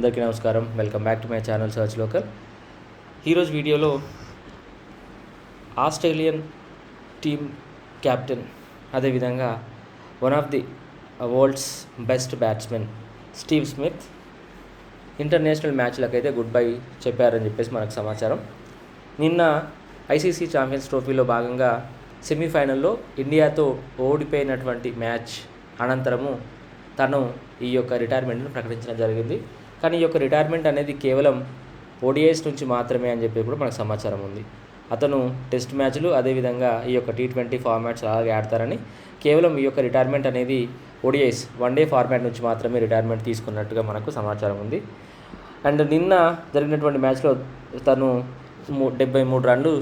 అందరికీ నమస్కారం. Welcome back to my channel search local. ఈరోజు వీడియోలో ఆస్ట్రేలియన్ టీమ్ కెప్టెన్, అదేవిధంగా one of the world's best batsmen Steve Smith international మ్యాచ్లకైతే goodbye చెప్పారని చెప్పేసి మనకు సమాచారం. నిన్న ఐసీసీ ఛాంపియన్స్ ట్రోఫీలో భాగంగా సెమీఫైనల్లో ఇండియాతో ఓడిపోయినటువంటి మ్యాచ్ అనంతరము తను ఈ యొక్క రిటైర్మెంట్ను ప్రకటించడం జరిగింది. కానీ ఈ యొక్క రిటైర్మెంట్ అనేది కేవలం ఓడిఐస్ నుంచి మాత్రమే అని చెప్పి కూడా మనకు సమాచారం ఉంది. అతను టెస్ట్ మ్యాచ్లు అదేవిధంగా ఈ యొక్క T20 ఫార్మాట్స్ అలాగే ఆడతారని, కేవలం ఈ యొక్క రిటైర్మెంట్ అనేది ఓడిఐస్ వన్డే ఫార్మాట్ నుంచి మాత్రమే రిటైర్మెంట్ తీసుకున్నట్టుగా మనకు సమాచారం ఉంది. అండ్ నిన్న జరిగినటువంటి మ్యాచ్లో తను 73 రన్లు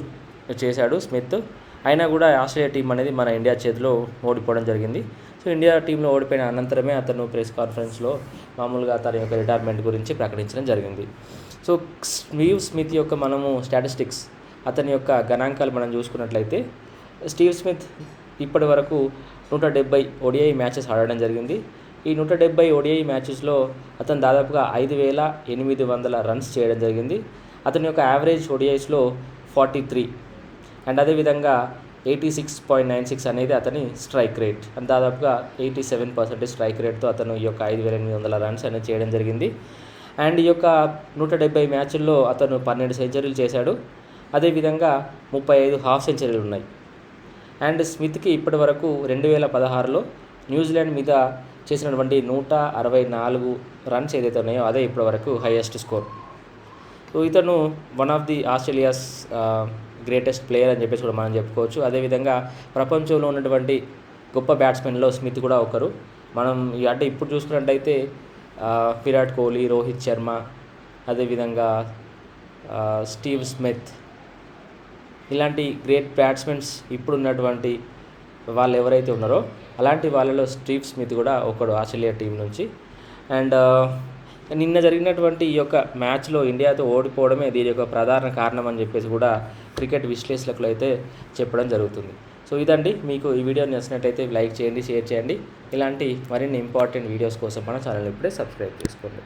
చేశాడు స్మిత్. అయినా కూడా ఆస్ట్రేలియా టీం అనేది మన ఇండియా చేతిలో ఓడిపోవడం జరిగింది. సో ఇండియా టీంలో ఓడిపోయిన అనంతరమే అతను ప్రెస్ కాన్ఫరెన్స్లో మామూలుగా తన యొక్క రిటైర్మెంట్ గురించి ప్రకటించడం జరిగింది. సో స్టీవ్ స్మిత్ యొక్క మనము స్టాటిస్టిక్స్, అతని యొక్క గణాంకాలు మనం చూసుకున్నట్లయితే, స్టీవ్ స్మిత్ ఇప్పటి వరకు 170 ఓడిఐ మ్యాచెస్ ఆడడం జరిగింది. ఈ 170 ఓడిఐ మ్యాచెస్లో అతను దాదాపుగా 5,800 రన్స్ చేయడం జరిగింది. అతని యొక్క యావరేజ్ ఓడిఐస్లో 43 అండ్ అదేవిధంగా 86.96 అనేది అతని స్ట్రైక్ రేట్. అండ్ దాదాపుగా 87% స్ట్రైక్ రేట్తో అతను ఈ యొక్క 5,800 రన్స్ అనేది చేయడం జరిగింది. అండ్ ఈ యొక్క 170 మ్యాచ్ల్లో అతను 12 సెంచరీలు చేశాడు. అదేవిధంగా 35 హాఫ్ సెంచరీలు ఉన్నాయి. అండ్ స్మిత్కి ఇప్పటి వరకు 2016లో న్యూజిలాండ్ మీద చేసినటువంటి 164 రన్స్ ఏదైతే ఉన్నాయో అదే ఇప్పటి వరకు హైయెస్ట్ స్కోర్. సో ఇతను one of the Australia's greatest player అని చెప్పేసి కూడా మనం చెప్పుకోవచ్చు. అదేవిధంగా ప్రపంచంలో ఉన్నటువంటి గొప్ప బ్యాట్స్మెన్లో స్మిత్ కూడా ఒకరు. మనం అంటే ఇప్పుడు చూసుకున్నట్టయితే విరాట్ కోహ్లీ, రోహిత్ శర్మ, అదేవిధంగా స్టీవ్ స్మిత్, ఇలాంటి గ్రేట్ బ్యాట్స్మెన్స్ ఇప్పుడున్నటువంటి వాళ్ళు ఎవరైతే ఉన్నారో అలాంటి వాళ్ళలో స్టీవ్ స్మిత్ కూడా ఒకడు ఆస్ట్రేలియా టీం నుంచి. అండ్ నిన్న జరిగినటువంటి ఈ యొక్క మ్యాచ్లో ఇండియాతో ఓడిపోవడమే దీని యొక్క ప్రధాన కారణం అని చెప్పేసి కూడా క్రికెట్ విశ్లేషకులు అయితే చెప్పడం జరుగుతుంది. సో ఇదండి, మీకు ఈ వీడియో నచ్చినట్టయితే లైక్ చేయండి, షేర్ చేయండి. ఇలాంటి మరిన్ని ఇంపార్టెంట్ వీడియోస్ కోసం మన ఛానల్ ఇప్పుడే సబ్స్క్రైబ్ చేసుకోండి.